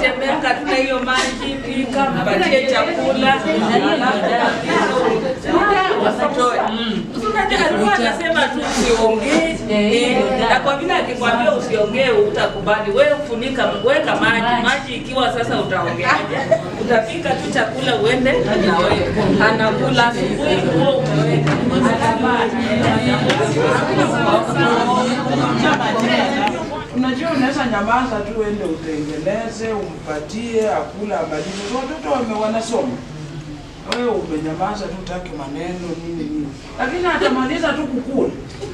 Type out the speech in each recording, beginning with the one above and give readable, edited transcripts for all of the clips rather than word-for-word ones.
tembea katika hiyo maji, pika, mpatie chakula. Wasitoe. Unajua alikuwa anasema tu usiongee. Na kwa vile akikwambia usiongee utakubali. Wewe funika, weka maji ikiwa sasa utaongeaje. Utapika tu chakula uende na wewe. Anakula asubuhi huo umeweka. Unajua unaweza nyamaza tu uende utengeneze, umpatie, akula, abadilishe. Watoto wanasoma. Wewe umenyamaza tu utaki maneno nini. Lakini atamaliza tu kukula.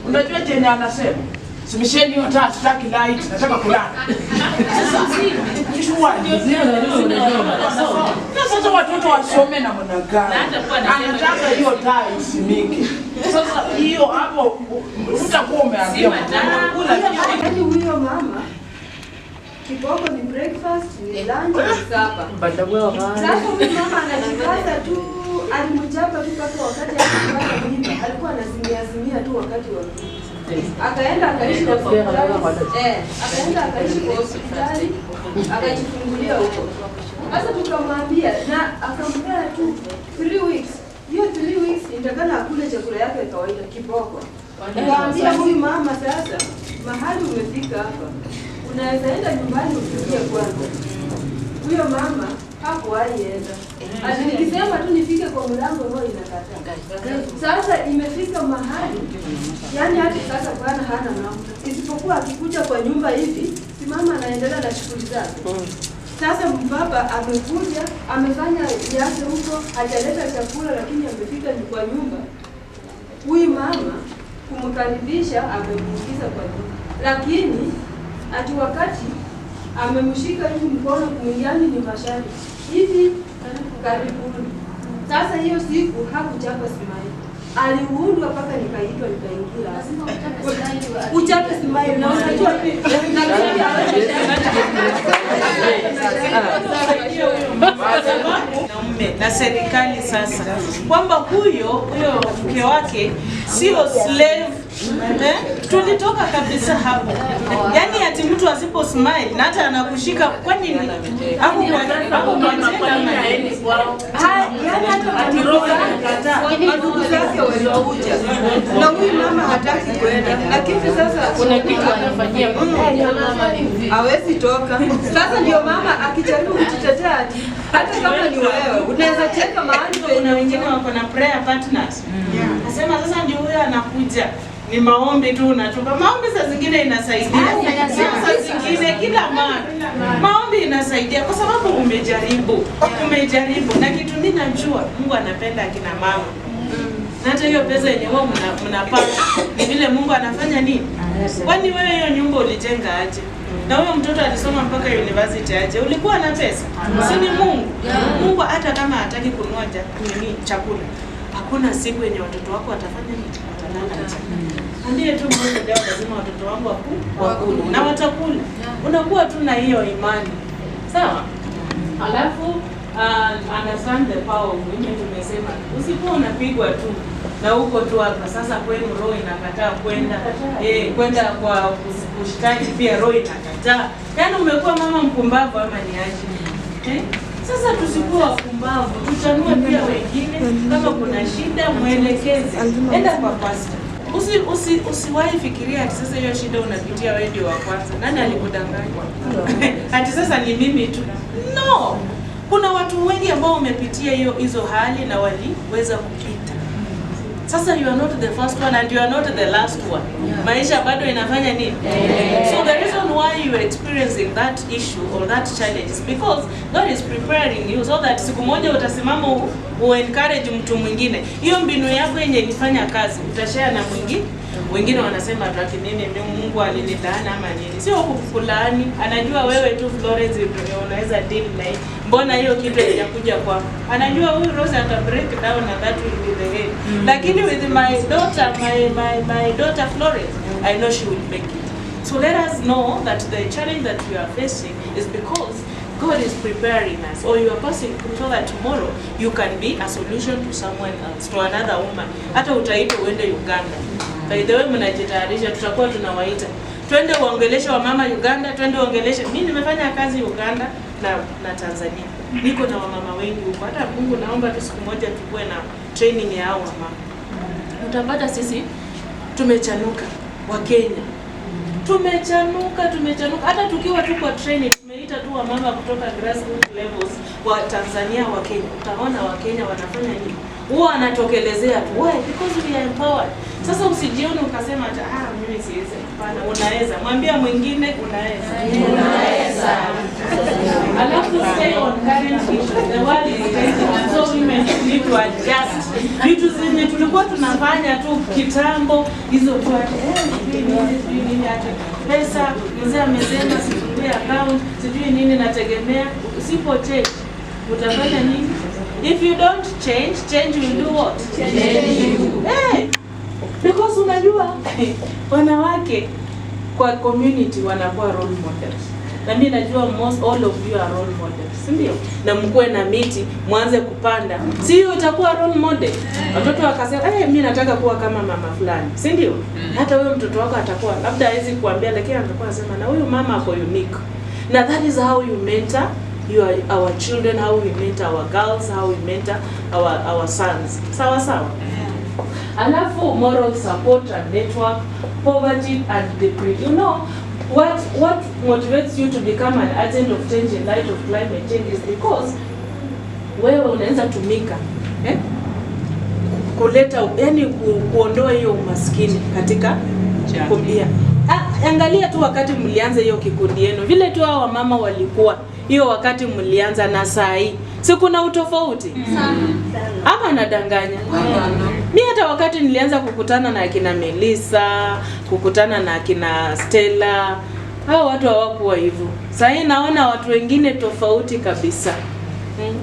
Unajua chenye anasema? Simisheni hiyo taa, sitaki light, nataka kulala. Sasa watoto wasome na mwanagani. Anataka hiyo taa isimike. Sasa hiyo hapo utakuwa umeambia kula. Yaani huyo mama kiboko ni breakfast, ni lunch, ni supper. Sasa huyo mama anajikaza tu, alimchapa tu mpaka wakati alipata mimba, alikuwa anazimia tu wakati wa akaenda akaishi kwa akaenda akaishi kwa hospitali, akajifungulia huko. Sasa tukamwambia na akampea tu 3 weeks. Hiyo 3 weeks indakana akule chakula yake kawaida kiboko. Nikamwambia huyu mama sasa, mahali umefika hapa, unaweza enda nyumbani ufikie kwanza. Huyo mama hakuwahi enda. Ati nikisema tu nifike kwa mlango roho inakataa. Sasa imefika mahali, yani hata sasa bwana hana mafuta. Isipokuwa akikuja kwa nyumba hivi, si mama anaendelea na shughuli zake. Sasa baba amekuja, amefanya yake huko, hajaleta chakula lakini amefika kwa nyumba. Huyu mama kumkaribisha amemuingiza kwa nyumba. Lakini ati wakati amemshika hivi mkono kumwingani ni mashari. Hivi karibuni. Sasa hiyo siku hakuchapa Smile. Aliundwa mpaka nikaitwa nikaingia. Uchape Smile na unajua na serikali sasa kwamba huyo mke wake sio slave. Tulitoka kabisa hapo. Yaani ati mtu asipo smile na hata anakushika kwa nini? Hapo yani hata atiroga anakataa. Ndugu zake walikuja. Na huyu mama hataki kwenda. Lakini sasa kuna kitu anafanyia mama hivi. Hawezi toka. Sasa ndio mama akijaribu kujitetea ati hata kama ni wewe unaweza cheka mahali kuna wengine wako na prayer partners. Nasema sasa ndio huyo anakuja. Ni maombi tu unatoka. Maombi saa zingine inasaidia. Saa zingine kila mara. Maombi inasaidia kwa sababu umejaribu. Na kitu mimi najua Mungu anapenda akina mama. Na hata hiyo pesa yenye wao mnapata ni vile Mungu anafanya nini? Kwani wewe hiyo nyumba ulijenga aje? Na huyo mtoto alisoma mpaka university aje? Ulikuwa na pesa? Si ni Mungu. Mungu hata kama hataki kununua chakula, hakuna siku yenye watoto wako watafanya nini? Watalala nje. Ndiye tu Mungu ndio lazima watoto wangu wakule na watakula. Unakuwa tu na hiyo imani. Sawa? Alafu understand the power of women. Tumesema usipo unapigwa tu na huko tu hapa sasa kwenu roho inakataa kwenda kwa kushtaki pia roho inakataa. Yaani umekuwa mama mpumbavu ama ni aje? Sasa tusikuwa wapumbavu, tuchanue pia wengine. Kama kuna shida mwelekeze, enda kwa pastor. Usiwahi fikiria ati sasa hiyo shida unapitia wewe ndio wa kwanza. Nani alikudanganya? Ati sasa ni mimi tu. No. Kuna watu wengi ambao wamepitia hizo hali na waliweza kupita. Sasa you are not the first one and you are not the last one. Maisha bado inafanya nini? So the reason why you are experiencing that issue or that challenge is because God is preparing you so that siku moja utasimama encourage mtu mwingine. Hiyo mbinu yako yenye ilifanya kazi utashare na mwingine. Wengine wanasema ati mimi Mungu alinidana ama nini. Sio kukulaani, anajua wewe tu Florence unaweza deal na hii. Mbona hiyo kitu inakuja kwako? Anajua huyu Rose ata break down and that will be the end. Lakini with my daughter Florence, I know she will make it. So let us know that the challenge that we are facing is because God is preparing us, or you are passing through so that tomorrow you can be a solution to someone else, to another woman. Hata utaitwa uende Uganda. By the way, mnajitayarisha, tutakuwa tunawaita. twende uongeleshe wa mama Uganda, twende uongeleshe. Mimi nimefanya kazi Uganda na Tanzania. Niko na wamama wengi huko. Hata Mungu naomba tu siku moja tukue na training ya hao wamama. Utapata sisi tumechanuka wa Kenya. Tumechanuka. Hata tukiwa tu kwa training tumeita tu wamama kutoka grassroots levels wa Tanzania wa Kenya. Utaona wa Kenya wanafanya nini? Huwa anatokelezea tu. Why? Because we are empowered. Sasa usijione ukasema mimi siwezi. Hapana, unaweza. Mwambia mwingine unaweza. Unaweza. Alafu stay on current issues. The world is changing. So women need to adjust. Vitu zenye tulikuwa tunafanya tu kitambo hizo tu nini acha pesa, mzee amesema sifungue account, sijui nini nategemea. Usipo change utafanya nini? If you don't change will do what? Change you. Because unajua wanawake kwa community wanakuwa role models. Na mimi najua all of you are role models, ndio? Na mkue na miti, mwanze kupanda. Si hiyo itakuwa role model. Watoto wakasema, mimi nataka kuwa kama mama fulani, si ndio? Hata wewe mtoto wako atakuwa, labda hawezi kuambia lakini atakuwa anasema na huyu mama ako unique. Na that is how you mentor our children, how we mentor our girls, how we mentor our sons. Sawa. Alafu moral support and network, poverty and depression. You know what motivates you to become an agent of change in light of climate change is because wewe unaanza tumika kuleta kuondoa hiyo umaskini katika kumbia. Angalia tu wakati mlianza hiyo kikundi yenu, vile tu hao mama walikuwa hiyo wakati mlianza na saa hii, si kuna utofauti? Ama nadanganya? Mimi hata wakati nilianza kukutana na akina Melissa, kukutana na akina Stella, hao watu hawakuwa hivyo. Sasa hii naona watu wengine tofauti kabisa.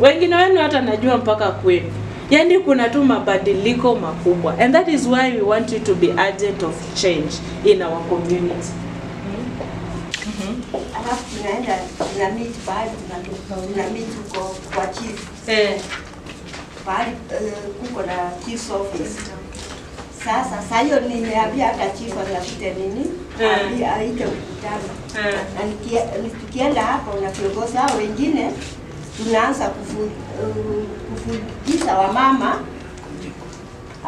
Wengine wenu hata najua mpaka kwenu. Yaani kuna tu mabadiliko makubwa. And that is why we want you to be agent of change in our community. Alafu tunaenda tuna meet pale tuna meet huko kwa chief. Pale kuko na chief office. Sasa hiyo nimeambia hata chief anapita nini? Aite mkutano. Na tukienda hapo na viongozi hao wengine tunaanza kufundisha wamama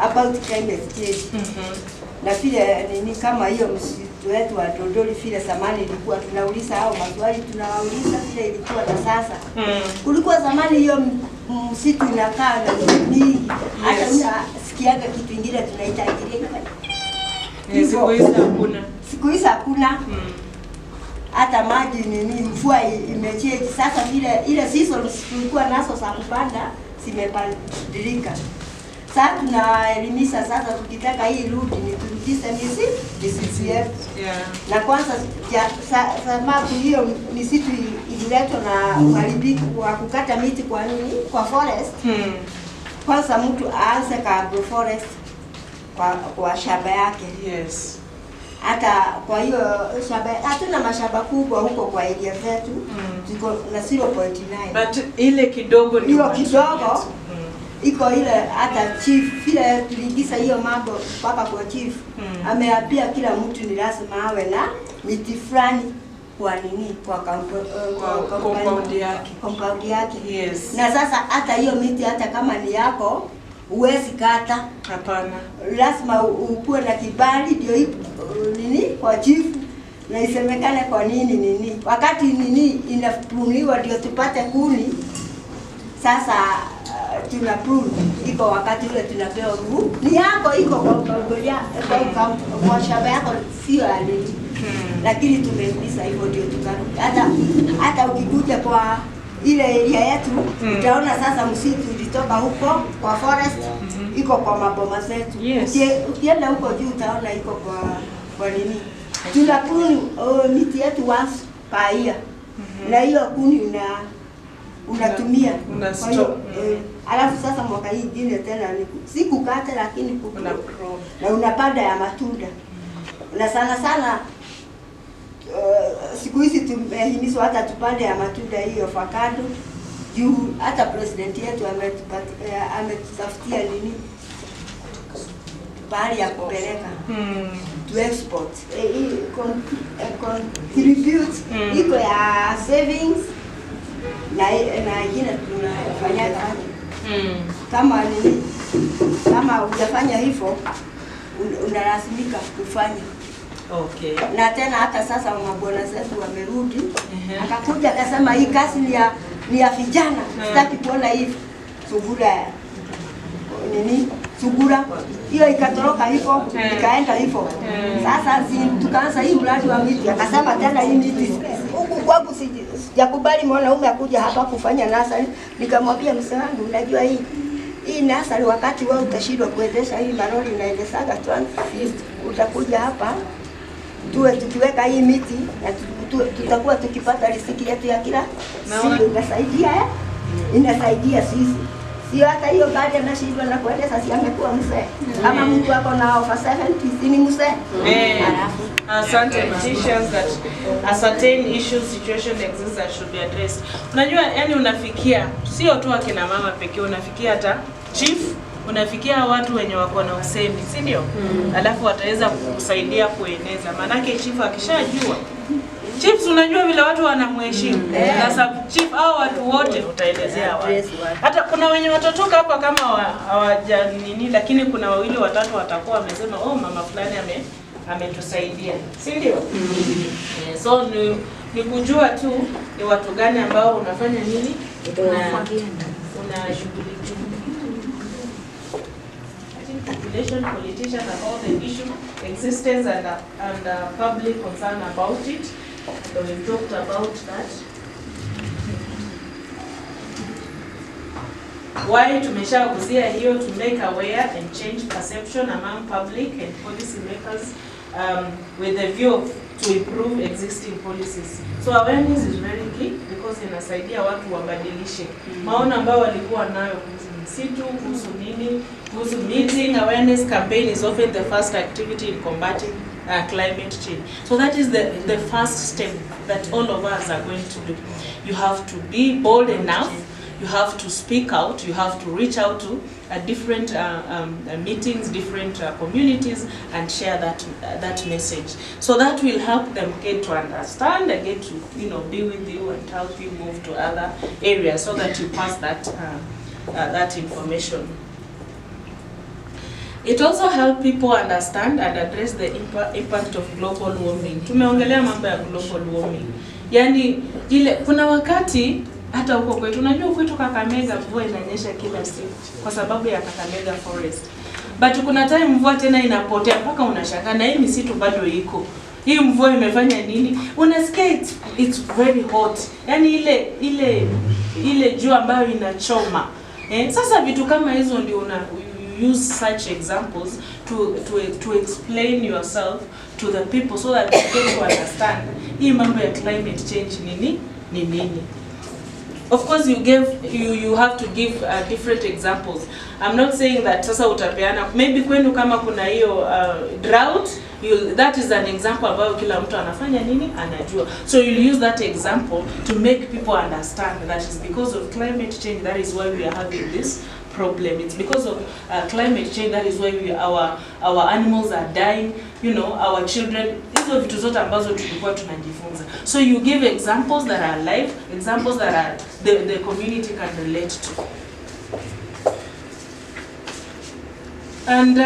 about climate change. Na vile nini kama hiyo msitu wetu wa Dodoli vile zamani ilikuwa tunauliza hao maswali tunawauliza vile ilikuwa na sasa. Kulikuwa zamani hiyo msitu inakaa na mingi. Hata unasikiaga kitu kingine tunaita ile. Siku hizi hakuna. Hata maji nini mvua imechange sasa vile ile seasons tulikuwa nazo za kupanda zimebadilika. Sasa tunaelimisha sasa tukitaka hii rudi ni turudishe misitu yetu. Na kwanza sababu hiyo misitu ililetwa na uharibifu wa kukata miti kwa nini? Kwa forest. Kwanza mtu aanze ka agroforest kwa shamba yake. Yes. Hata kwa hiyo shamba hatuna mashamba kubwa huko kwa area zetu. Tuko na 0.9. But ile kidogo ni hiyo kidogo. Iko ile hata chief vile tuliingiza hiyo mambo mpaka kwa chief. Ameapia kila mtu ni lazima awe na miti fulani kwa nini kwa compound yake. Yes. Na sasa hata hiyo miti hata kama ni yako huwezi kata. Hapana. Lazima ukuwe na kibali ndio nini kwa chief na isemekane kwa nini wakati nini inapuniwa ndio tupate kuni. Sasa tuna prune iko wakati ule tunapewa ruhusa ni yako iko kwa shamba yako sio aliji. Lakini tumeulisa hivyo ndio tukarudi. Hata ukikuja kwa ile area yetu utaona sasa msitu ulitoka huko kwa forest iko kwa maboma zetu. Yes. Ukienda huko juu utaona iko kwa nini. Tuna prune miti yetu once per year. Na hiyo kuni unatumia kwa hiyo alafu sasa mwaka hii ingine tena si kukata lakini na unapanda ya matunda. Na sana siku hizi tumehimizwa hata tupande ya matunda hiyo avocado juu hata president yetu ametutafutia nini pahali ya kupeleka to export. Contribute iko ya savings na ingine tunafanya kama hujafanya hivyo unalazimika kufanya. Okay. Na tena hata sasa mabwana zetu wamerudi, akakuja akasema hii kazi ni ya vijana, sitaki kuona hivi sugura hiyo ikatoroka hivyo ikaenda hivyo. Sasa tukaanza hii mradi wa miti, akasema tena hii miti huku kwangu sijakubali mwanaume akuja hapa kufanya nasari. Nikamwambia mzee wangu, unajua hii nasari wakati wewe utashindwa kuendesha hii maroli inaendesaga utakuja hapa tuwe tukiweka hii miti na tutakuwa tukipata riziki yetu ya kila siku. Inasaidia sisi. Sio hata hiyo gari anashindwa na kuendesha, si amekuwa mzee. Kama mtu ako na over 70 ni mzee. Asante petitions that a certain issue situation exists that should be addressed. Unajua, yani unafikia sio tu akina mama pekee, unafikia hata chief, unafikia watu wenye wako na usemi, si ndio? Alafu wataweza kukusaidia kueneza. Maanake chief akishajua, chiefs unajua vile watu wanamheshimu. Sasa chief au watu wote utaelezea watu. Hata kuna wenye watatoka hapa kama hawajanini, lakini kuna wawili watatu watakuwa wamesema mama fulani ametusaidia, si ndio? So ni kujua tu ni watu gani ambao unafanya nini, unashughulikia. Population, politicians and all the issue, existence and public concern about it. So we've talked about that. Why tumeshaguzia hiyo, to make aware and change perception among public and policy makers with the view to improve existing policies. So awareness is very key because inasaidia watu wabadilishe maono ambayo walikuwa nayo kuhusu msitu, kuhusu nini, kuhusu meeting. Awareness campaign is often the first activity in combating climate change. So that is the first step that all of us are going to do. You have to be bold enough. You have to speak out, you have to reach out to different meetings, different communities, and share that message. So that will help them get to understand and get to be with you and help you move to other areas so that you pass that information. It also helps people understand and address the impact of global warming. Tumeongelea mambo ya global warming. Yani kuna wakati hata huko kwetu, unajua kwetu Kakamega mvua inanyesha kila siku kwa sababu ya Kakamega forest. But kuna time mvua tena inapotea mpaka unashangaa na hii misitu bado iko. Hii mvua imefanya nini? Unasikia it's very hot. Yani ile jua ambayo inachoma. Sasa vitu kama hizo ndio you use such examples to explain yourself to the people so that they get to understand hii mambo ya climate change ni nini. Of course, you have to give different examples. I'm not saying that sasa utapeana maybe kwenu kama kuna hiyo drought, that is an example ambayo kila mtu anafanya nini anajua. So you'll use that example to make people understand that it's because of climate change, that is why we are having this problem. It's because of climate change, that is why our animals are dying, our children. Hizo vitu zote ambazo tulikuwa tunajifunza. So you give examples that are live, examples that are the community can relate to. And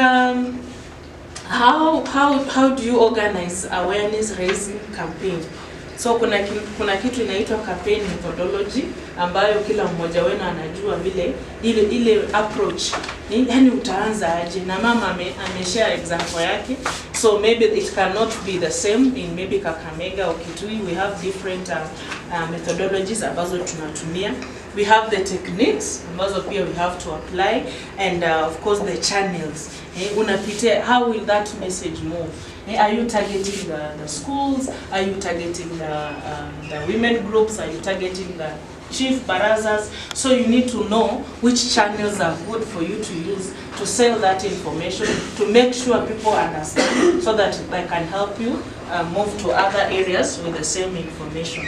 how do you organize awareness raising campaign? So kuna kitu inaitwa campaign methodology ambayo kila mmoja wenu anajua vile ile approach. Yani utaanza aje, na mama ameshare example yake. So maybe it cannot be the same in maybe Kakamega or Kitui. We have different methodologies ambazo tunatumia. We have the techniques ambazo pia we have to apply, and of course the channels. Unapitia, how will that message move? Are you targeting the schools? Are you targeting the women groups? Are you targeting the chief barazas? So you need to know which channels are good for you to use to sell that information, to make sure people understand, so that they can help you move to other areas with the same information.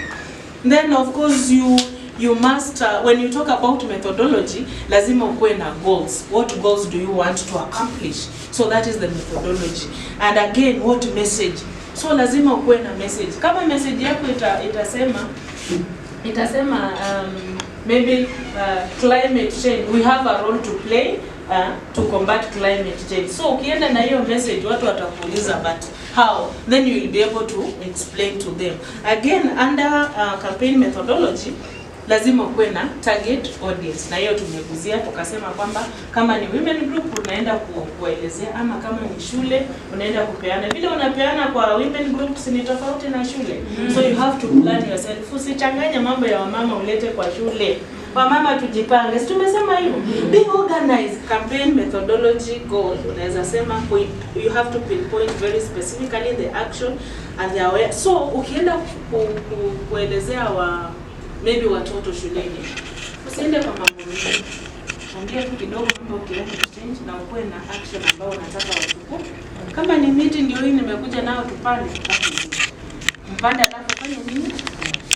Then of course you you must when you talk about methodology, lazima ukuwe na goals. What goals do you want to accomplish? So that is the methodology. And again, what message? So lazima ukuwe na message. Kama message yako itasema maybe climate change, we have a role to play to combat climate change. So ukienda na hiyo message, watu watakuuliza but how? Then you will be able to explain to them. Again, under campaign methodology, lazima kuwe na target audience. Na hiyo tumeguzia tukasema kwamba kama ni women group unaenda kuelezea, ama kama ni shule unaenda kupeana. Vile unapeana kwa women groups ni tofauti na shule. So you have to plan yourself. Usichanganye mambo ya wamama ulete kwa shule. Wamama tujipange. Tumesema hivyo. Be organized. Campaign methodology goal. Unaweza sema you have to pinpoint very specifically the action and the aware. So ukienda kuelezea maybe watoto shuleni, usiende kwa mambo mengi. Ongea tu kidogo mambo climate change na ukuwe na action ambayo unataka wachukue. Kama ni miti ndio hii nimekuja nao tupande, mpande alafu fanye nini?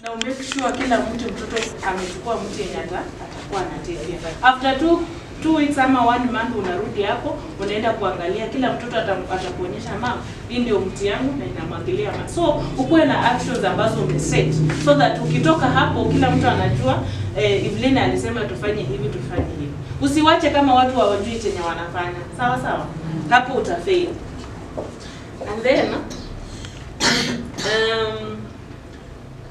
Na make sure kila mtoto amechukua mti yenye atakuwa anatekea. After 2 weeks ama 1 month unarudi hapo, unaenda kuangalia kila mtoto atakuonyesha mama, hii ndio mti yangu na inamwagilia mama. So ukuwe na actions ambazo umeset so that ukitoka hapo kila mtu anajua Evelyn alisema tufanye hivi tufanye hivi. Usiwache kama watu hawajui chenye wanafanya. Sawa sawa? Hapo utafail. And then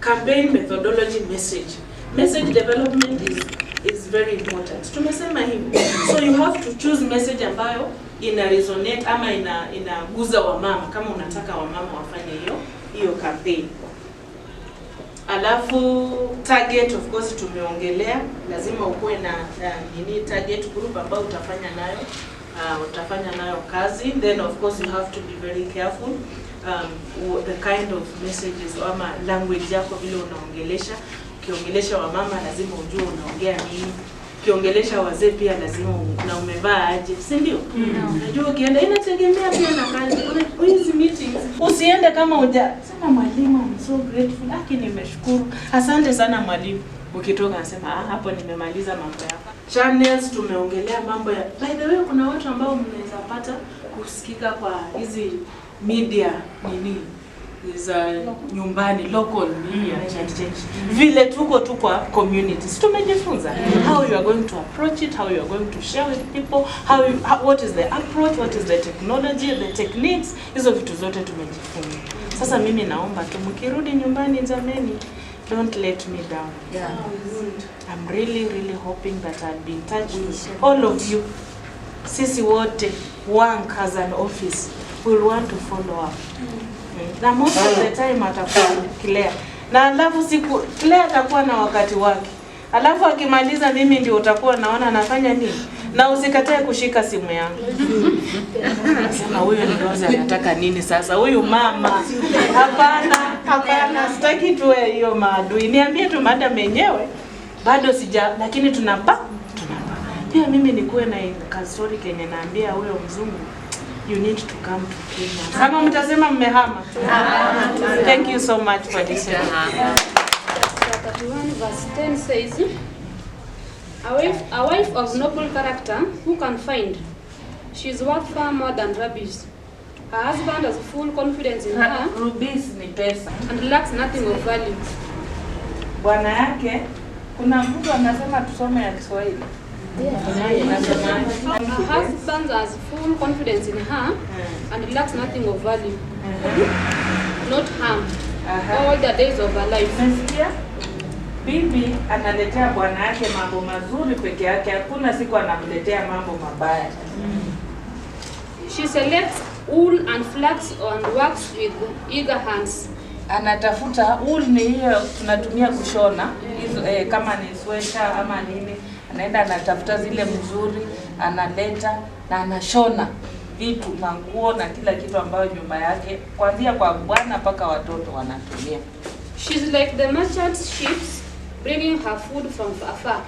campaign methodology message. Message development is very important. Tumesema hivi. So you have to choose message ambayo ina resonate ama inaguza wamama kama unataka wamama wafanye hiyo campaign. Alafu target of course tumeongelea, lazima ukuwe na target group ambayo utafanya nayo kazi. Then of course you have to be very careful the kind of messages ama language yako vile unaongelesha. Ukiongelesha wamama lazima ujue unaongea nini. Ukiongelesha wazee pia lazima na umevaa aje, si ndio? Unajua ukienda inategemea pia na kazi. Hizi meetings usiende kama sema mwalimu I'm so grateful, lakini nimeshukuru. Asante sana mwalimu. Ukitoka nasema hapo nimemaliza mambo yako. Channels tumeongelea mambo ya by the way, kuna watu ambao mnaweza pata kusikika kwa hizi media za nyumbani, local media change. Vile tuko tu kwa communities tumejifunza how you are going to approach it, how you are going to share with people, what is the approach, what is the technology, the techniques. Hizo vitu zote tumejifunza. Sasa mimi naomba tu mkirudi nyumbani jameni, don't let me down. Yeah. I'm really hoping that I'll be in touch with all of you. Sisi wote work as an office will want to follow up. Na most of the time atakuwa Claire. Na alafu siku Claire atakuwa na wakati wake. Alafu akimaliza mimi ndio utakuwa naona anafanya nini. Na usikatae kushika simu yangu. Sasa huyo ndio anataka nini sasa? Huyu mama. Hapana, sitaki tuwe hiyo maadui. Niambie tu madam yenyewe. Bado lakini tunapa. Pia mimi nikuwe na story Kenya naambia huyo mzungu. You need to come to Kenya. Kama mtasema mmehama. Thank you so much for listening. Chapter 31 verse 10 says, a wife of noble character who can find, she is worth far more than rubies. Her husband has full confidence in her. Rubies ni pesa. And lacks nothing of value. Bwana yake, kuna mtu anasema tusome ya Kiswahili. Her husband has full confidence in her and lacks nothing of value. Not harm. All the days of her life. Bibi analetea bwana yake mambo mazuri peke yake, hakuna siku anamletea mambo mabaya. She selects wool and flax and works with eager hands. Anatafuta wool, ni hiyo tunatumia kushona hizo kama ni sweater ama nini. Anaenda anatafuta zile mzuri, analeta na anashona vitu, manguo na kila kitu ambayo nyumba yake kuanzia kwa bwana mpaka watoto wanatumia. She's like the merchant's ships bringing her food from afar.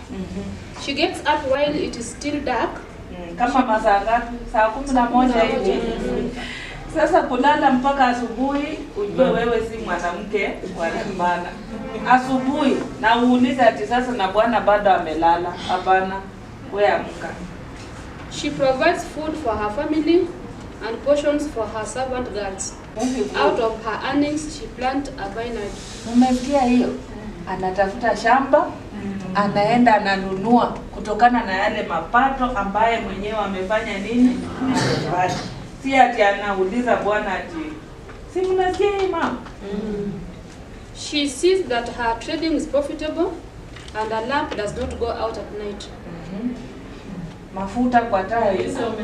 She gets up while it is still dark. Kama masaa ngapi? Saa 11 hivi. Sasa kulala mpaka asubuhi, ujue wewe si mwanamke wa nyumbani. Asubuhi na uulize ati sasa na bwana bado amelala. Hapana, wewe amka. She provides food for her family and portions for her servant girls. Out of her earnings, she plant a vineyard. Umesikia hiyo? Anatafuta shamba, anaenda ananunua kutokana na yale mapato ambaye mwenyewe amefanya nini? Amepata. Si ati anauliza bwana ati si mnasikia hii mama? She sees that her trading is profitable and her lamp does not go out at night. Mafuta kwa taa hizo.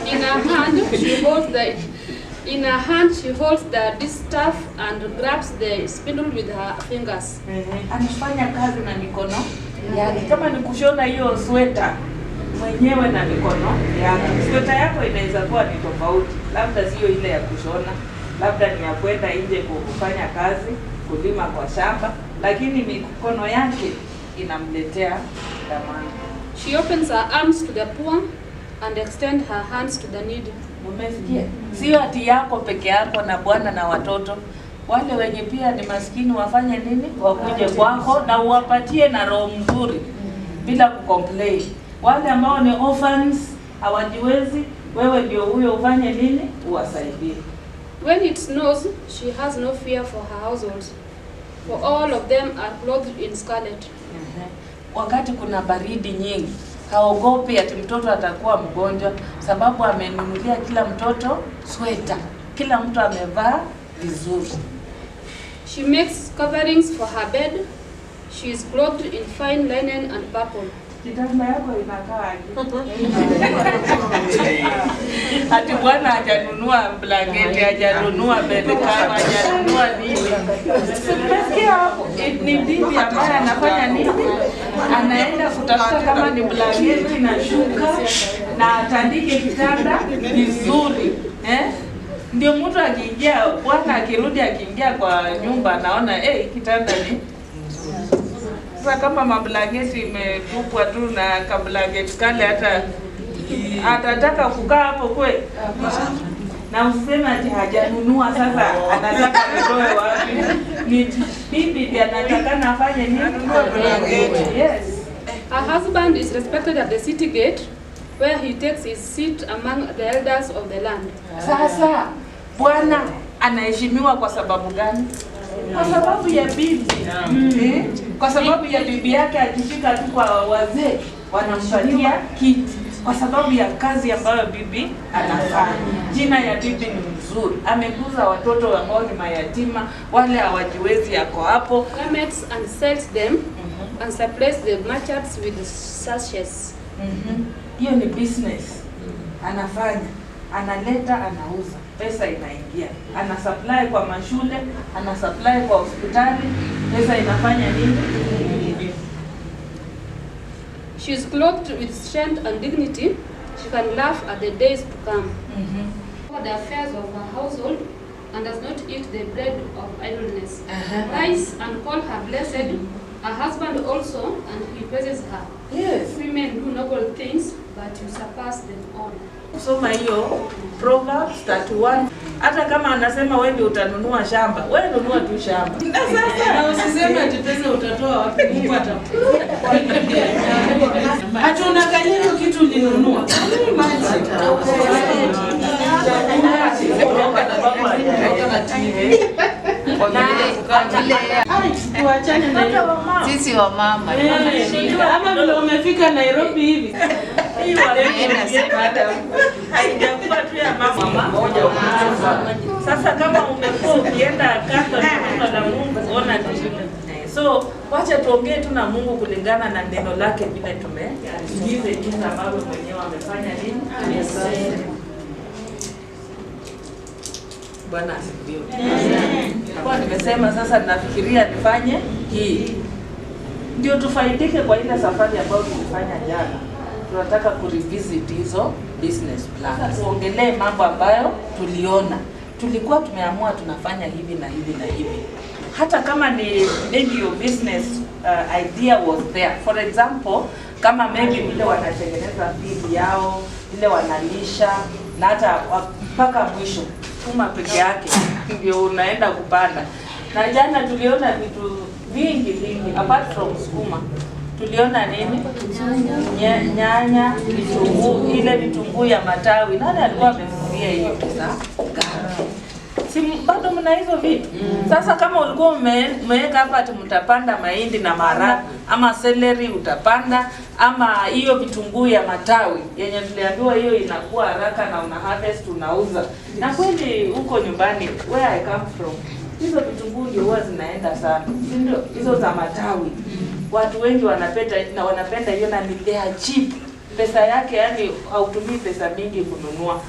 In her hand she holds the distaff and grabs the spindle with her fingers. Anafanya kazi na mikono yake. Kama ni kushona hiyo sweta mwenyewe na mikono yake. Sweta yako inaweza kuwa ni tofauti. Labda sio ile ya kushona, labda ni ya kwenda nje kufanya kazi, kulima kwa shamba, lakini mikono yake inamletea dhamana. She opens her arms to the poor and extend her hands to the needy. Umesikia? Sio ati yako peke yako na bwana na watoto. Wale wenye pia ni maskini wafanye nini? Wakuje kwako na uwapatie na roho mzuri bila kucomplain. Wale ambao ni orphans hawajiwezi, wewe ndio huyo ufanye nini? Uwasaidie. When it snows, she has no fear for her household, for all of them are clothed in scarlet. Wakati kuna baridi nyingi, haogopi ati mtoto atakuwa mgonjwa, sababu amenunulia kila mtoto sweta. Kila mtu amevaa vizuri. She makes coverings for her bed. She is clothed in fine linen and purple. Kitanda yako inakaa ati bwana hajanunua blanketi, hajanunua bed cover, hajanunua nini. Unasikia hapo? Ni bibi ambaye anafanya nini? Anaenda kutafuta kama ni blanketi na shuka na atandike kitanda vizuri. Ndio mtu akiingia, bwana akirudi akiingia kwa nyumba anaona kitanda ni sasa kama mablanketi imetupwa tu na kablanketi kale hata atataka kukaa hapo kwe. Na usiseme ati hajanunua sasa anataka kutoe wapi? Ni bibi ndiye anataka nafanye nini? Yes. Her husband is respected at the city gate where he takes his seat among the elders of the land. Sasa bwana anaheshimiwa kwa sababu gani? Kwa sababu ya bibi. Kwa sababu ya bibi yake akifika tu kwa wazee wanampatia kiti. Kwa sababu ya kazi ambayo bibi anafanya. Jina ya bibi ni mzuri. Ameguza watoto ambao ni mayatima, wale hawajiwezi yako hapo. Garments and sells them and supplies the merchants with sachets. Hiyo ni business. Anafanya. Analeta, anauza. Pesa inaingia. Ana supply kwa mashule, ana supply kwa hospitali, pesa inafanya nini? She is clothed with strength and dignity. She can laugh at the days to come. For the affairs of her household and does not eat the bread of idleness. Rise and call her blessed, her husband also, and he praises her. Yes. Women do noble things, but you surpass them all. Soma hiyo Proverbs 31. Hata kama anasema wewe ndio utanunua shamba, wewe nunua tu shamba. Na usiseme ati pesa utatoa wapi kupata. Ati unakalia hiyo kitu ulinunua. Sisi wa mama. Ama vile umefika Nairobi hivi. Haijakuwa tu ya mama moja ukichukua. Sasa kama umekuwa ukienda kando na Mungu, ona tu. So wacha tuongee tu na Mungu kulingana na neno lake vile tumeisikize jinsi ambavyo mwenyewe amefanya nini? Amesema. Bwana asifiwe. Kwa nimesema sasa ninafikiria nifanye hii. Ndio tufaidike kwa ile safari ambayo tulifanya jana. Tunataka kurevisit hizo business plan. Tuongelee mambo ambayo tuliona. Tulikuwa tumeamua tunafanya hivi na hivi na hivi. Hata kama ni maybe your business idea was there. For example, kama maybe vile wanatengeneza feed yao, vile wanalisha, na hata mpaka mwisho sukuma peke yake ndio unaenda kupanda. Na jana tuliona vitu vingi apart from sukuma. Tuliona nini? Nyanya, vitunguu, ile vitunguu ya matawi. Nani alikuwa amefungia hiyo pesa? Si bado mna hizo vitu. Sasa kama ulikuwa umeweka hapa ati mtapanda mahindi na maharagwe ama celery utapanda ama hiyo vitunguu ya matawi yenye tuliambiwa hiyo inakuwa haraka na una harvest unauza. Na kweli huko nyumbani where I come from hizo vitunguu ndio huwa zinaenda sana. Ndio hizo za matawi. Watu wengi wanapenda hiyo na ni cheap. Pesa yake yani hautumii pesa mingi kununua.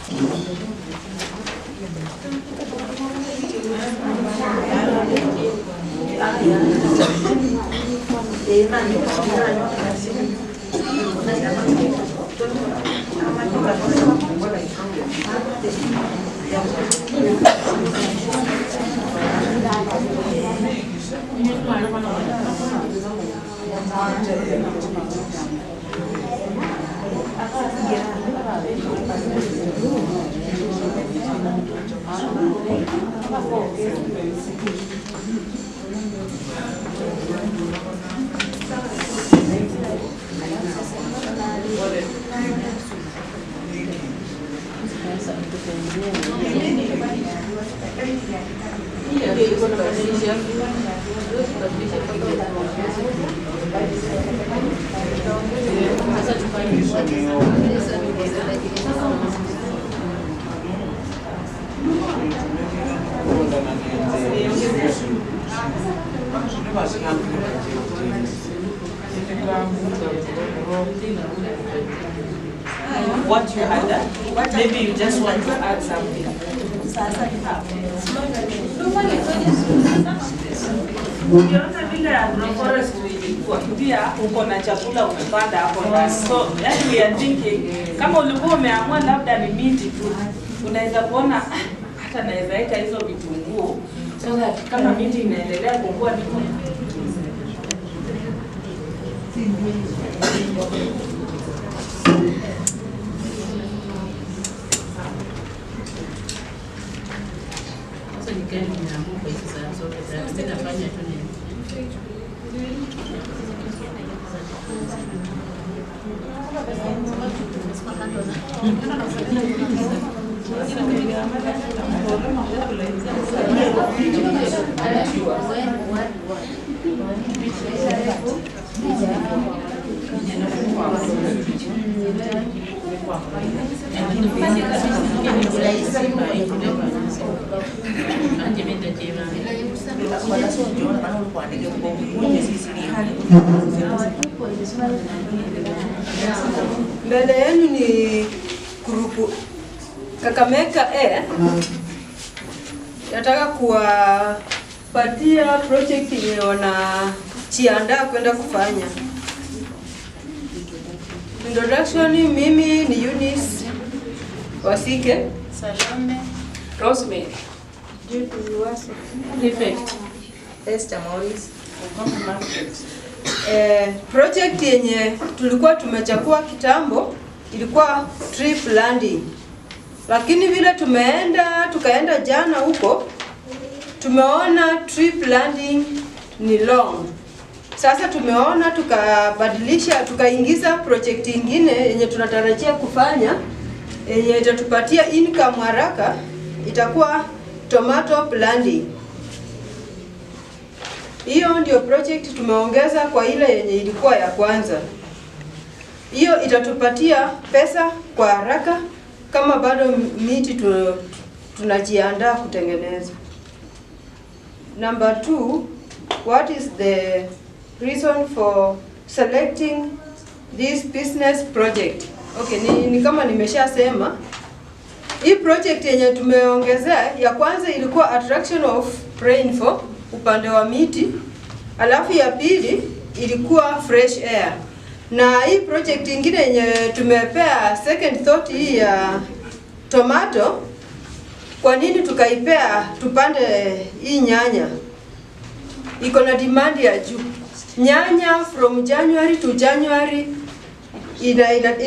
What you add? Maybe you just want to add something. Ukiona vile agroforestry ilikuwa pia uko na chakula umepanda hapo ndani. So yani we are thinking kama ulikuwa umeamua labda ni miti tu unaweza kuona hata naweza weka hizo vitunguu. Sasa kama miti inaendelea kukua ni mbele yenu ni grupu Kakamega nataka kuwapatia project yenye wanajiandaa kwenda kufanya. Introduction, mimi ni Eunice Wasike, Salome, Rosemary, Judy Wase, Prefect, Esther Morris. Project yenye tulikuwa tumechagua kitambo ilikuwa tree planting. Lakini vile tukaenda jana huko tumeona tree planting ni long. Sasa tumeona tukabadilisha tukaingiza project nyingine yenye tunatarajia kufanya yenye itatupatia income haraka, itakuwa tomato planting. Hiyo ndio project tumeongeza kwa ile yenye ilikuwa ya kwanza. Hiyo itatupatia pesa kwa haraka kama bado miti tunajiandaa kutengeneza. Number 2, what is the reason for selecting this business project? Okay, ni kama nimeshasema. Hii project yenye tumeongezea ya kwanza ilikuwa attraction of rainfall upande wa miti. Alafu ya pili ilikuwa fresh air. Na hii project nyingine yenye tumepea second thought hii ya tomato, kwa nini tukaipea tupande hii nyanya? Iko na demand ya juu. Nyanya from January to January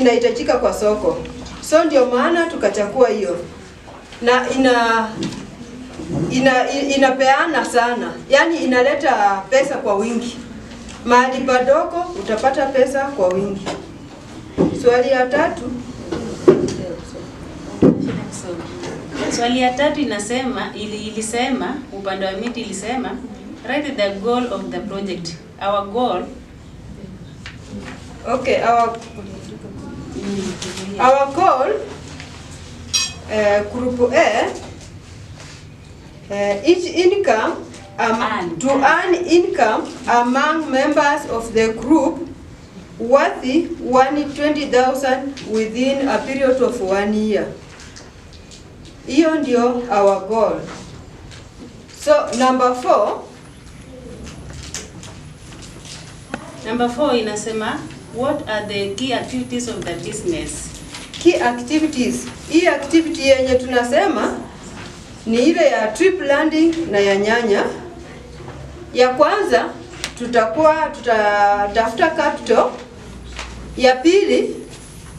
inahitajika kwa soko. So ndio maana tukachukua hiyo, na inapeana sana, yani inaleta pesa kwa wingi. Mahali padogo utapata pesa kwa wingi. Swali ya 3. Swali ya 3 inasema ilisema upande wa miti ilisema write the goal of the project. Our goal. Okay, our goal, group A, each income to earn income among members of the group worth 120,000 within a period of 1 year. Hiyo ndio our goal. So number 4 inasema what are the key activities of the business? Key activities. Hii activity yenye tunasema ni ile ya tree planting na ya nyanya. Ya kwanza tutatafuta capital. Ya pili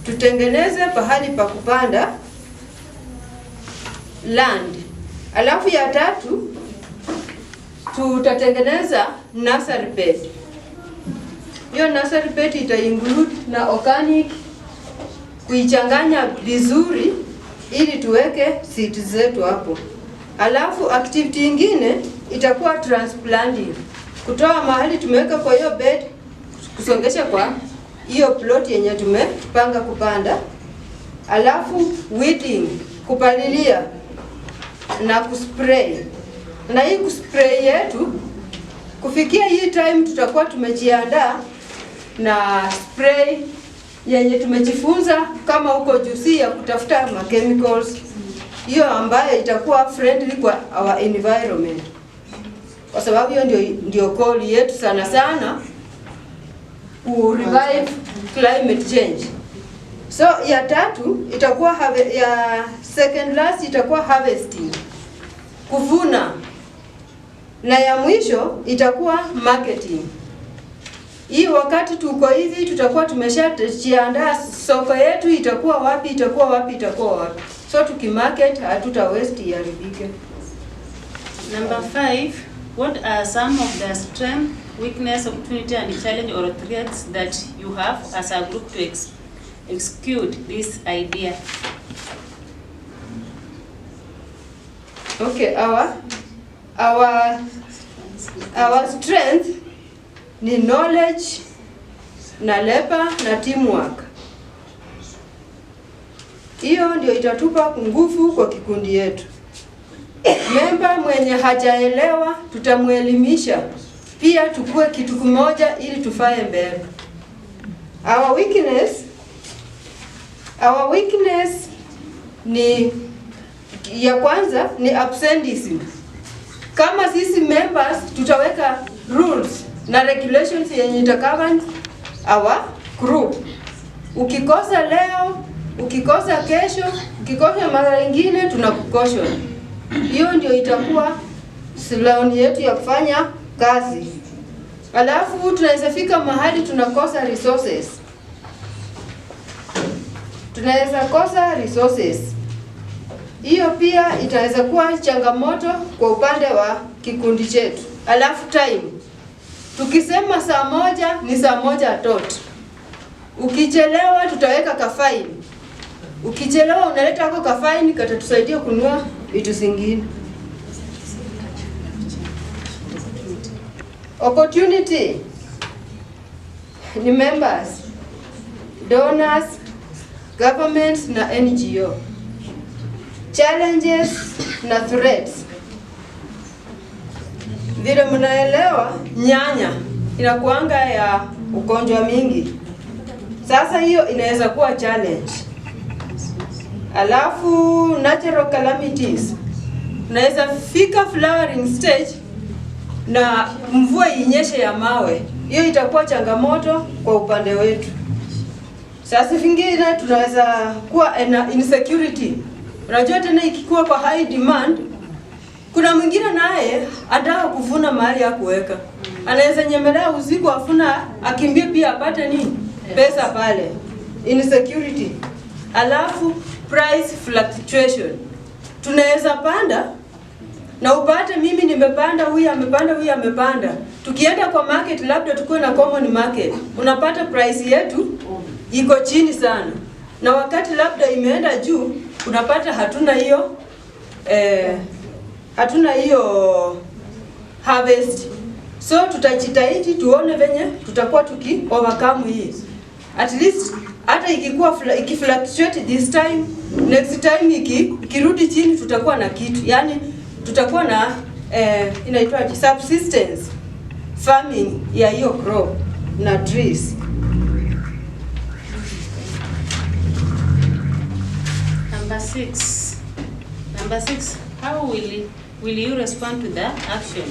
tutengeneze pahali pa kupanda land. Alafu ya 3 tutatengeneza nursery bed. Hiyo nursery bed ita-include na organic, kuichanganya vizuri ili tuweke seeds zetu hapo. Alafu activity nyingine itakuwa transplanting. Kutoa mahali tumeweka kwa hiyo bed kusongesha kwa hiyo plot yenye tumepanga kupanda. Alafu weeding, kupalilia na kuspray. Na hii kuspray yetu kufikia hii time tutakuwa tumejiandaa na spray yenye tumejifunza kama huko juzi ya kutafuta ma chemicals, hiyo ambayo itakuwa friendly kwa our environment, kwa sababu hiyo ndio goal yetu sana sana, ku revive climate change. So ya 3 itakuwa ya second last itakuwa harvesting, kuvuna, na ya mwisho itakuwa marketing. Hii wakati tuko hivi tutakuwa tumeshajiandaa soko yetu itakuwa wapi. So tukimarket hatuta waste iharibike. Number 5, what are some of the strength, weakness, opportunity and challenge or threats that you have as a group to execute this idea? Okay, our strength ni knowledge na labor na teamwork. Hiyo ndio itatupa nguvu kwa kikundi yetu. Member mwenye hajaelewa tutamuelimisha, pia tukue kitu kimoja ili tufae mbele. Our weakness ni ya kwanza ni absenteeism. Kama sisi members tutaweka rules na regulations yenye itacover our group. Ukikosa leo, ukikosa kesho, ukikosa mara nyingine tunakukosha. Hiyo ndio itakuwa slogan yetu ya kufanya kazi. Alafu tunaweza fika mahali tunakosa resources. Hiyo pia itaweza kuwa changamoto kwa upande wa kikundi chetu. Alafu time. Tukisema saa 1 ni saa 1 tot. Ukichelewa tutaweka kafaini. Ukichelewa unaleta hako kafaini katatusaidia kununua vitu zingine. Opportunity ni members, donors, governments na NGO. Challenges na threats. Vile mnaelewa nyanya inakuanga ya ugonjwa mingi. Sasa hiyo inaweza kuwa challenge. Alafu natural calamities. Naweza fika flowering stage na mvua inyeshe ya mawe. Hiyo itakuwa changamoto kwa upande wetu. Sasa vingine tunaweza kuwa insecurity. Unajua tena ikikuwa kwa high demand, kuna mwingine naye anataka kuvuna mahali ya kuweka. Anaweza nyemelea usiku afuna akimbie pia apate nini? Pesa pale. Insecurity. Alafu price fluctuation, tunaweza panda na upate mimi nimepanda, huyu amepanda, huyu amepanda. Tukienda kwa market, labda tukuwe na common market, unapata price yetu iko chini sana, na wakati labda imeenda juu unapata hatuna hiyo harvest. So tutajitahidi tuone venye tutakuwa tuki overcome hii. At least hata ikifluctuate this time, next time ikirudi chini tutakuwa na kitu. Yani tutakuwa na inaitwaje, subsistence farming ya hiyo crop na trees. Number 6. How will you respond to the action?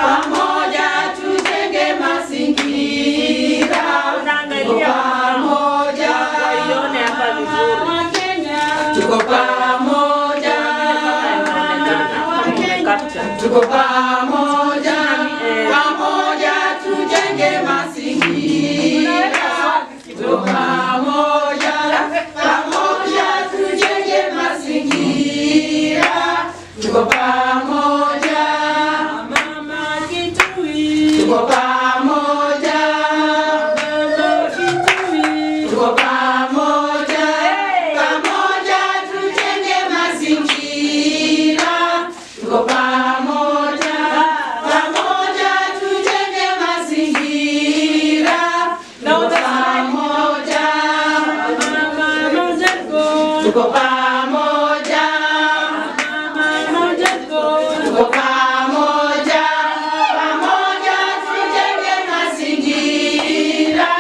Pamoja tujenge mazingira. Pamoja waione hapa vizuri. Tuko pamoja. Tuko pamoja. Pamoja tujenge mazingira. Tuko pamoja. Pamoja tujenge mazingira. Tuko pamoja. Mama Kitui. Tuko pamoja. Mama Kitui. Tuko pamoja. Pamoja tujenge mazingira. Tuko pamoja. Pamoja tujenge mazingira. Tuko pamoja. Mama Jago. Tuko pamoja. Tuko pamoja, pamoja tujenge mazingira.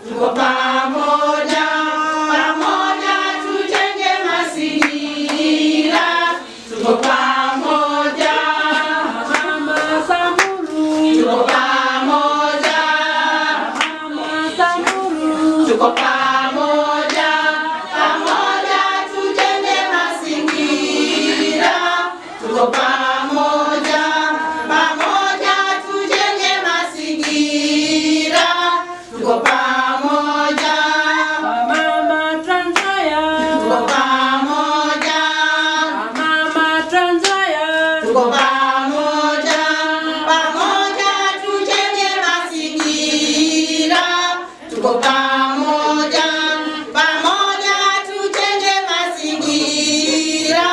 Tuko pamoja, pamoja tujenge mazingira. Tuko pamoja, Mama Samburu. Tuko pamoja, Mama Samburu. Tuko pamoja, pamoja tujenge mazingira. Tuko pamoja, pamoja tujenge mazingira. Tuko pamoja, Mama Tanzania. Tuko pamoja, Mama Tanzania. Tuko pamoja, pamoja tujenge mazingira. Tuko pamoja, pamoja tujenge mazingira.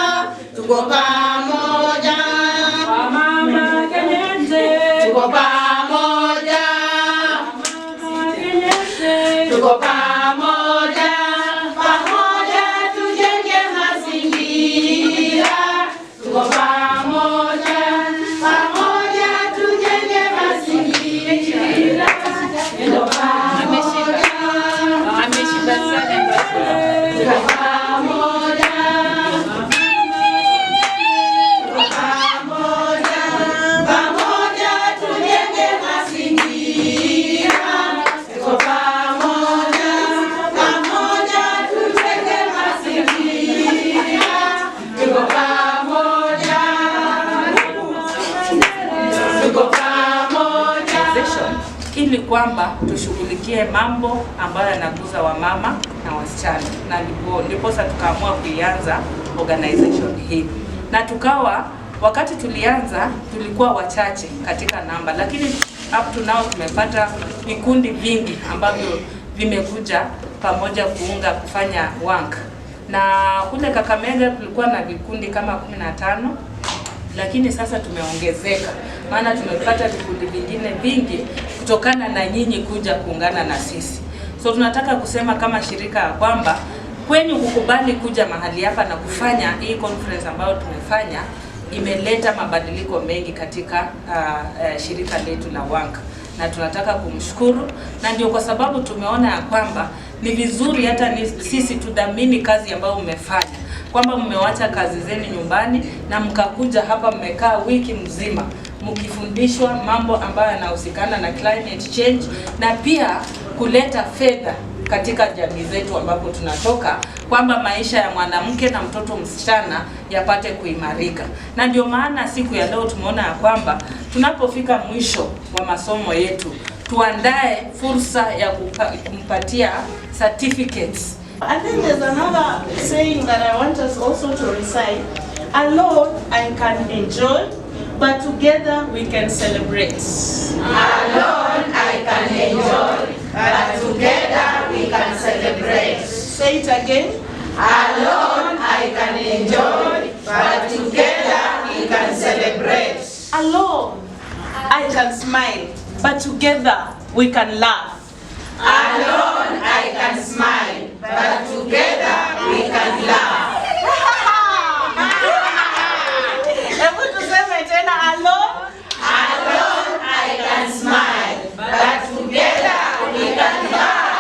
Tuko pamoja, Mama Kenyete. Tuko pamoja, Mama Kenyete. Tuko pamoja, pamoja tujenge mazingira. Tuko pamoja, pamoja tujenge mazingira. Tuko pamoja, ameshiba sana basi. Tuko pamoja. Pamoja tujenge mazingira. Tuko pamoja, pamoja tujenge mazingira. Tuko pamoja, tuko pamoja. Ili kwamba tushughulikie mambo ambayo yanaguza wamama na wasichana, na ndiposa tukaamua kuianza organization hii. Na tukawa wakati tulianza tulikuwa wachache katika namba, lakini up to now tumepata vikundi vingi ambavyo vimekuja pamoja kufanya work. Na kule Kakamega tulikuwa na vikundi kama 15, lakini sasa tumeongezeka, maana tumepata vikundi vingine vingi kutokana na nyinyi kuja kuungana na sisi. So tunataka kusema kama shirika ya kwamba kwenye kukubali kuja mahali hapa na kufanya hii conference ambayo tumefanya imeleta mabadiliko mengi katika shirika letu la WANK, na tunataka kumshukuru, na ndio kwa sababu tumeona ya kwamba ni vizuri hata sisi tudhamini kazi ambayo mmefanya, kwamba mmewacha kazi zenu nyumbani na mkakuja hapa, mmekaa wiki mzima mkifundishwa mambo ambayo yanahusikana na climate change, na pia kuleta fedha katika jamii zetu ambapo tunatoka, kwamba maisha ya mwanamke na mtoto msichana yapate kuimarika. Na ndio maana siku ya leo tumeona ya kwamba tunapofika mwisho wa masomo yetu tuandae fursa ya kumpatia certificates. I think there's another saying that I want us also to recite. Alone I can enjoy, but together we can celebrate. Alone I can enjoy, but together we can celebrate. Say it again. Alone I can enjoy, but together we can celebrate. Alone I can smile, but together we can laugh. Alone I can smile, but together we can laugh. Hebu tuseme tena, alone. Alone I can smile, but together we can laugh.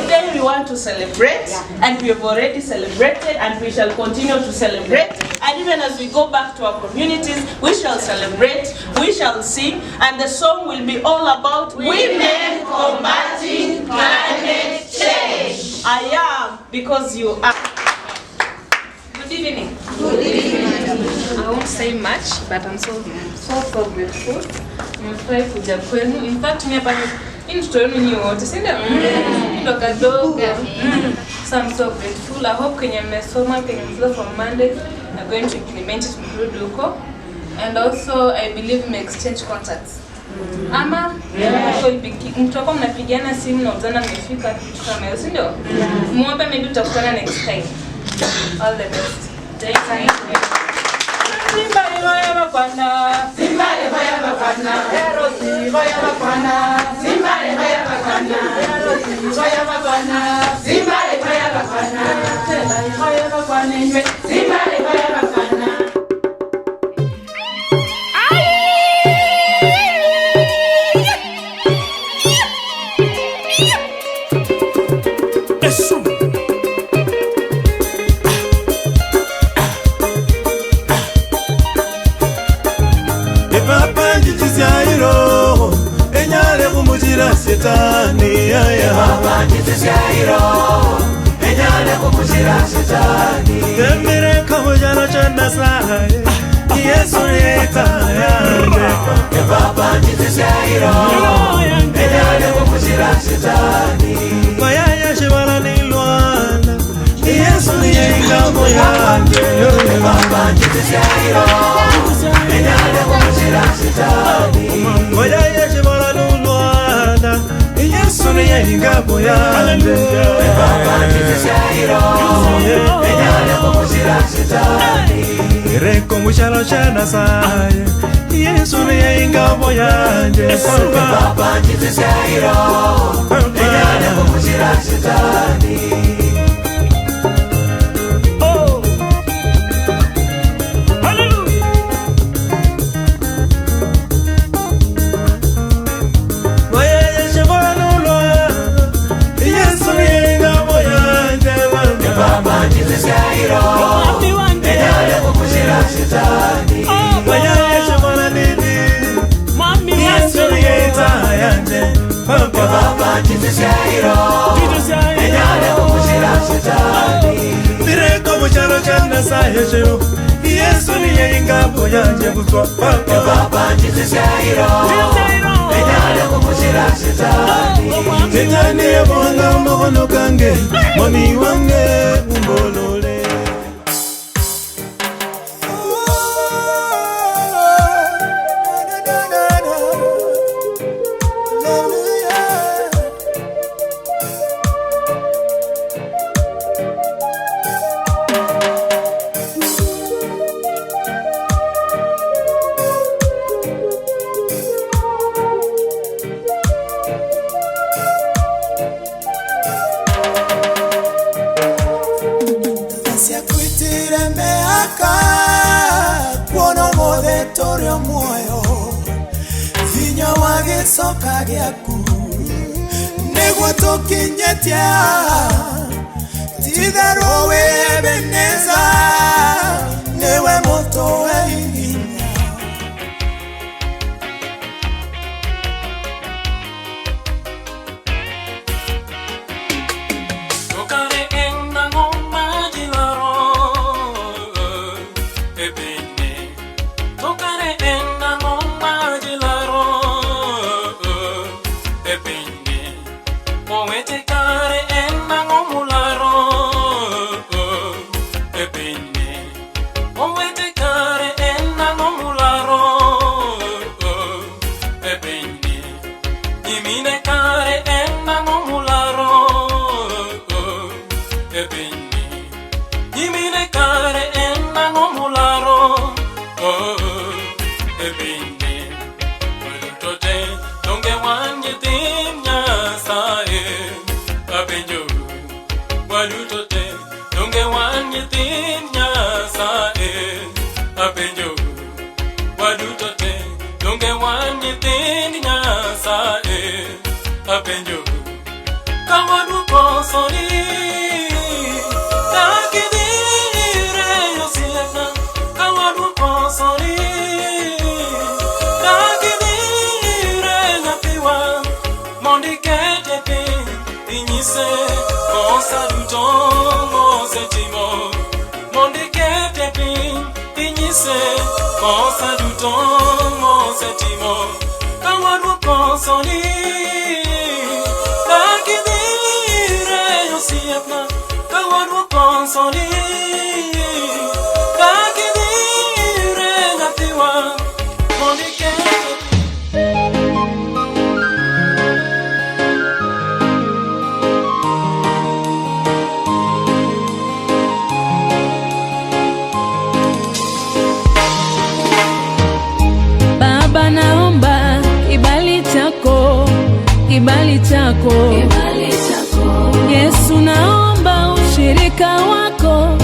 Today we want to celebrate, and we have already celebrated, and we shall continue to celebrate. And even as we go back to our communities, we shall celebrate, we shall sing, and the song will be all about Women combating climate change. I am because you are. Good evening. Good evening. I won't say much, but I'm so grateful. Nimefurahi kuja kwenu. In fact, mimi hapa ni mtoto wenu nyinyi wote, si ndio? Ndio kadogo. So I'm so grateful. I hope kwenye mmesoma, kwenye mfula from Monday, I'm going to implement it mkurudi huko. And also I believe me exchange contacts. Ama mtakuwa mnapigiana simu na uzana mmefika kitu kama hiyo, si ndio? Muombe maybe tutakutana next time. All the best. Thank you. Simba ya mapana, Simba ya mapana, Simba ya mapana, Simba ya mapana, Simba ya mapana, Simba ya mapana, Simba ya mapana, Simba ya mapana. Setani ya Baba nitisiairo enyale kumujira setani Temire kamujana chanda sae Yesu yeta ya Baba nitisiairo enyale kumujira setani Mayaya shibara nilwana Yesu yenga moyanje Baba nitisiairo enyale kumujira setani Mayaya shibara nilwana Yesu yenga moyanje Baba nitisiairo enyale kumujira setani Reko mushalo chana saye Yesu yenga moyanje Baba nitisiairo enyale kumujira setani. Yesu niye ingabo yanje gutwa Baba nitisiairo enyale kumujira setani Setani yabonga mahono kange Mwami wange umbolole Soka gyaku niguo tukinyetia tithero Ebeneza niwe muto hinya Tokare enda ngoma jilaro Ebene Tokare enda ngoma jilaro ine walutote donge wanyitim Nyasaye apenjo walutote donge wanyitim Nyasaye apenjo walutote donge wanyitim Nyasaye apenjo kawadu kosoni takidire yosieka kawadu kosoni takidire nyapiwa mondikete pi inyise kosa duto mosetimo mondikete pi inyise kosa duto mosetimo kawadu kosoni Siapna kawan konsoli takidire ngatiwa monike Baba naomba kibali chako kibali chako Yesu naomba ushirika wako